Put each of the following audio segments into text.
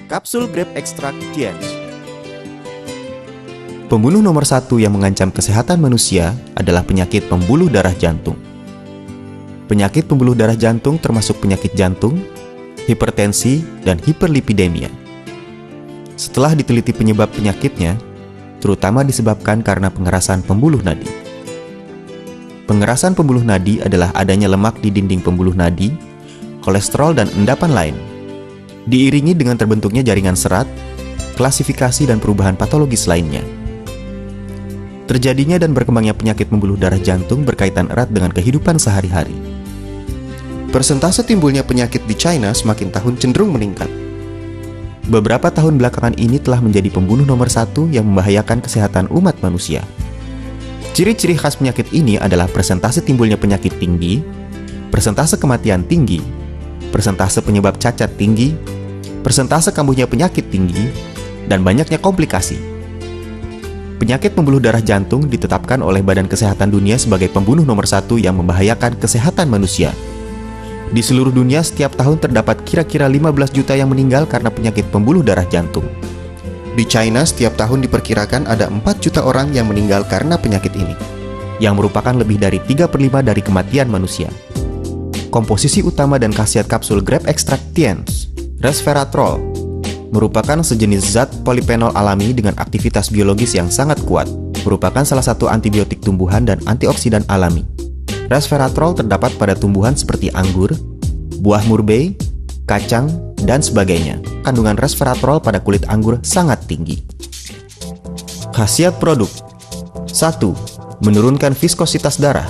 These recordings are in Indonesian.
Kapsul Grape Extract Tiens. Pembunuh nomor satu yang mengancam kesehatan manusia adalah penyakit pembuluh darah jantung. Penyakit pembuluh darah jantung termasuk penyakit jantung, hipertensi, dan hiperlipidemia. Setelah diteliti penyebab penyakitnya, terutama disebabkan karena pengerasan pembuluh nadi. Pengerasan pembuluh nadi adalah adanya lemak di dinding pembuluh nadi, kolesterol, dan endapan lain. Diiringi dengan terbentuknya jaringan serat, klasifikasi, dan perubahan patologis lainnya. Terjadinya dan berkembangnya penyakit pembuluh darah jantung berkaitan erat dengan kehidupan sehari-hari. Persentase timbulnya penyakit di China semakin tahun cenderung meningkat. Beberapa tahun belakangan ini telah menjadi pembunuh nomor satu yang membahayakan kesehatan umat manusia. Ciri-ciri khas penyakit ini adalah persentase timbulnya penyakit tinggi, persentase kematian tinggi, persentase penyebab cacat tinggi, persentase kambuhnya penyakit tinggi, dan banyaknya komplikasi. Penyakit pembuluh darah jantung ditetapkan oleh Badan Kesehatan Dunia sebagai pembunuh nomor satu yang membahayakan kesehatan manusia. Di seluruh dunia setiap tahun terdapat kira-kira 15 juta yang meninggal karena penyakit pembuluh darah jantung. Di China setiap tahun diperkirakan ada 4 juta orang yang meninggal karena penyakit ini, yang merupakan lebih dari 3/5 dari kematian manusia. Komposisi utama dan khasiat kapsul Grape Extract Tiens, resveratrol, merupakan sejenis zat polifenol alami dengan aktivitas biologis yang sangat kuat, merupakan salah satu antibiotik tumbuhan dan antioksidan alami. Resveratrol terdapat pada tumbuhan seperti anggur, buah murbei, kacang, dan sebagainya. Kandungan resveratrol pada kulit anggur sangat tinggi. Khasiat produk: 1. Menurunkan viskositas darah,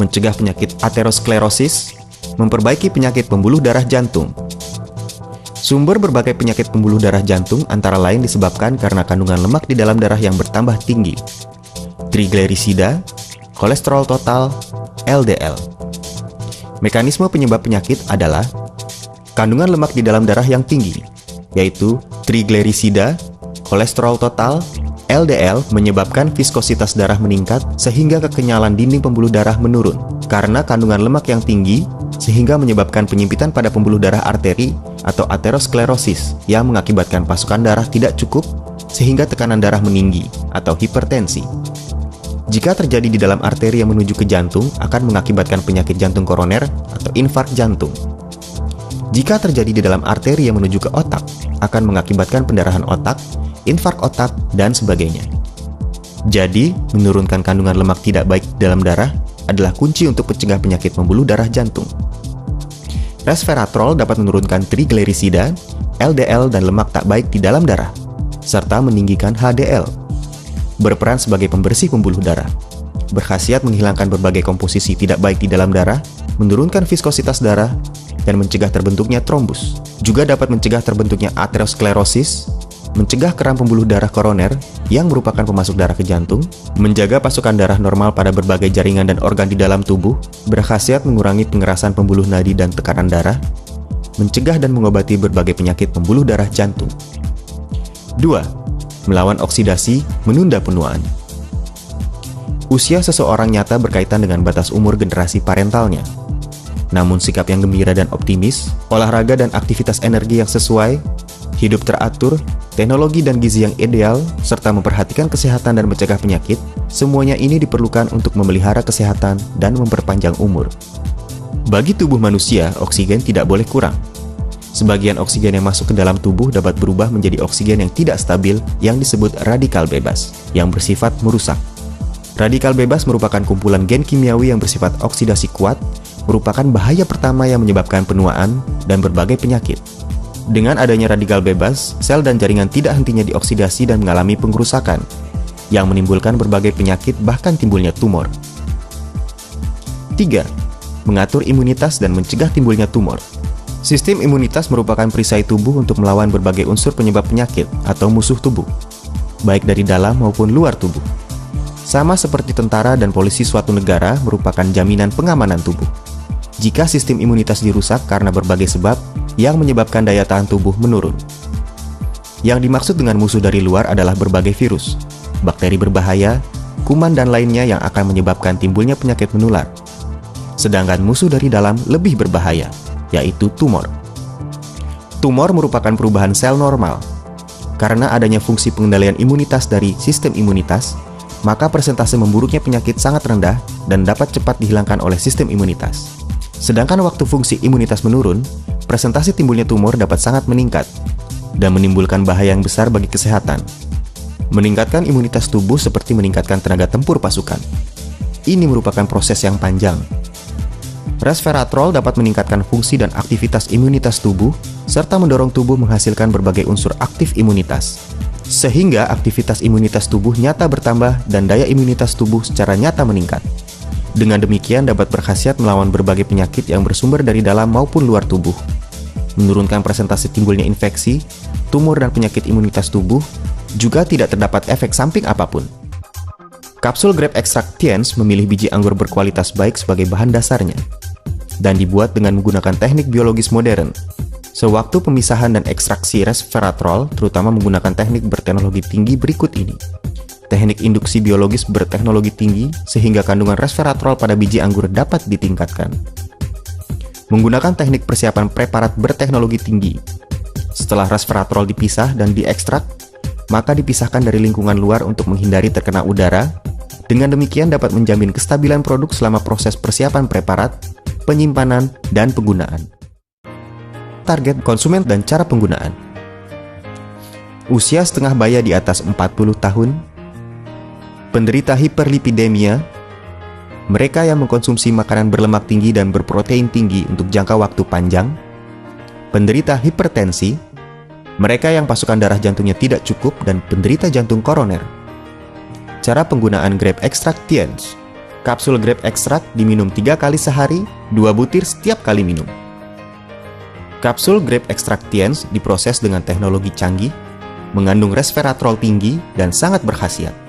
mencegah penyakit aterosklerosis, memperbaiki penyakit pembuluh darah jantung. Sumber berbagai penyakit pembuluh darah jantung antara lain disebabkan karena kandungan lemak di dalam darah yang bertambah tinggi, triglycerida, kolesterol total, LDL. Mekanisme penyebab penyakit adalah kandungan lemak di dalam darah yang tinggi, yaitu triglycerida, kolesterol total, LDL menyebabkan viskositas darah meningkat sehingga kekenyalan dinding pembuluh darah menurun. Karena kandungan lemak yang tinggi, sehingga menyebabkan penyempitan pada pembuluh darah arteri atau aterosklerosis yang mengakibatkan pasokan darah tidak cukup sehingga tekanan darah meninggi atau hipertensi. Jika terjadi di dalam arteri yang menuju ke jantung, akan mengakibatkan penyakit jantung koroner atau infark jantung. Jika terjadi di dalam arteri yang menuju ke otak, akan mengakibatkan pendarahan otak, infark otak, dan sebagainya. Jadi, menurunkan kandungan lemak tidak baik di dalam darah adalah kunci untuk mencegah penyakit pembuluh darah jantung. Resveratrol dapat menurunkan triglycerida, LDL, dan lemak tak baik di dalam darah, serta meninggikan HDL. Berperan sebagai pembersih pembuluh darah. Berkhasiat menghilangkan berbagai komposisi tidak baik di dalam darah, menurunkan viskositas darah, dan mencegah terbentuknya trombus. Juga dapat mencegah terbentuknya aterosklerosis, mencegah keram pembuluh darah koroner yang merupakan pemasok darah ke jantung, menjaga pasokan darah normal pada berbagai jaringan dan organ di dalam tubuh, berkhasiat mengurangi pengerasan pembuluh nadi dan tekanan darah, mencegah dan mengobati berbagai penyakit pembuluh darah jantung. 2. Melawan oksidasi, menunda penuaan. Usia seseorang nyata berkaitan dengan batas umur generasi parentalnya. Namun sikap yang gembira dan optimis, olahraga dan aktivitas energi yang sesuai, hidup teratur, teknologi dan gizi yang ideal, serta memperhatikan kesehatan dan mencegah penyakit, semuanya ini diperlukan untuk memelihara kesehatan dan memperpanjang umur. Bagi tubuh manusia, oksigen tidak boleh kurang. Sebagian oksigen yang masuk ke dalam tubuh dapat berubah menjadi oksigen yang tidak stabil yang disebut radikal bebas, yang bersifat merusak. Radikal bebas merupakan kumpulan gen kimiawi yang bersifat oksidasi kuat, merupakan bahaya pertama yang menyebabkan penuaan dan berbagai penyakit. Dengan adanya radikal bebas, sel dan jaringan tidak hentinya dioksidasi dan mengalami pengerusakan, yang menimbulkan berbagai penyakit bahkan timbulnya tumor. 3. Mengatur imunitas dan mencegah timbulnya tumor. Sistem imunitas merupakan perisai tubuh untuk melawan berbagai unsur penyebab penyakit atau musuh tubuh, baik dari dalam maupun luar tubuh. Sama seperti tentara dan polisi suatu negara merupakan jaminan pengamanan tubuh. Jika sistem imunitas dirusak karena berbagai sebab yang menyebabkan daya tahan tubuh menurun. Yang dimaksud dengan musuh dari luar adalah berbagai virus, bakteri berbahaya, kuman dan lainnya yang akan menyebabkan timbulnya penyakit menular. Sedangkan musuh dari dalam lebih berbahaya, yaitu tumor. Tumor merupakan perubahan sel normal. Karena adanya fungsi pengendalian imunitas dari sistem imunitas, maka persentase memburuknya penyakit sangat rendah dan dapat cepat dihilangkan oleh sistem imunitas. Sedangkan waktu fungsi imunitas menurun, presentasi timbulnya tumor dapat sangat meningkat dan menimbulkan bahaya yang besar bagi kesehatan. Meningkatkan imunitas tubuh seperti meningkatkan tenaga tempur pasukan. Ini merupakan proses yang panjang. Resveratrol dapat meningkatkan fungsi dan aktivitas imunitas tubuh, serta mendorong tubuh menghasilkan berbagai unsur aktif imunitas. Sehingga aktivitas imunitas tubuh nyata bertambah dan daya imunitas tubuh secara nyata meningkat. Dengan demikian dapat berkhasiat melawan berbagai penyakit yang bersumber dari dalam maupun luar tubuh. Menurunkan presentasi timbulnya infeksi, tumor dan penyakit imunitas tubuh, juga tidak terdapat efek samping apapun. Kapsul Grape Extract Tiens memilih biji anggur berkualitas baik sebagai bahan dasarnya dan dibuat dengan menggunakan teknik biologis modern. Sewaktu pemisahan dan ekstraksi resveratrol terutama menggunakan teknik berteknologi tinggi berikut ini. Teknik induksi biologis berteknologi tinggi sehingga kandungan resveratrol pada biji anggur dapat ditingkatkan. Menggunakan teknik persiapan preparat berteknologi tinggi. Setelah resveratrol dipisah dan diekstrak, maka dipisahkan dari lingkungan luar untuk menghindari terkena udara. Dengan demikian dapat menjamin kestabilan produk selama proses persiapan preparat, penyimpanan, dan penggunaan. Target konsumen dan cara penggunaan. Usia setengah baya di atas 40 tahun, penderita hiperlipidemia, mereka yang mengkonsumsi makanan berlemak tinggi dan berprotein tinggi untuk jangka waktu panjang, penderita hipertensi, mereka yang pasokan darah jantungnya tidak cukup, dan penderita jantung koroner. Cara penggunaan Grape Extract Tiens. Kapsul grape extract diminum 3 kali sehari, 2 butir setiap kali minum. Kapsul Grape Extract Tiens diproses dengan teknologi canggih, mengandung resveratrol tinggi dan sangat berkhasiat.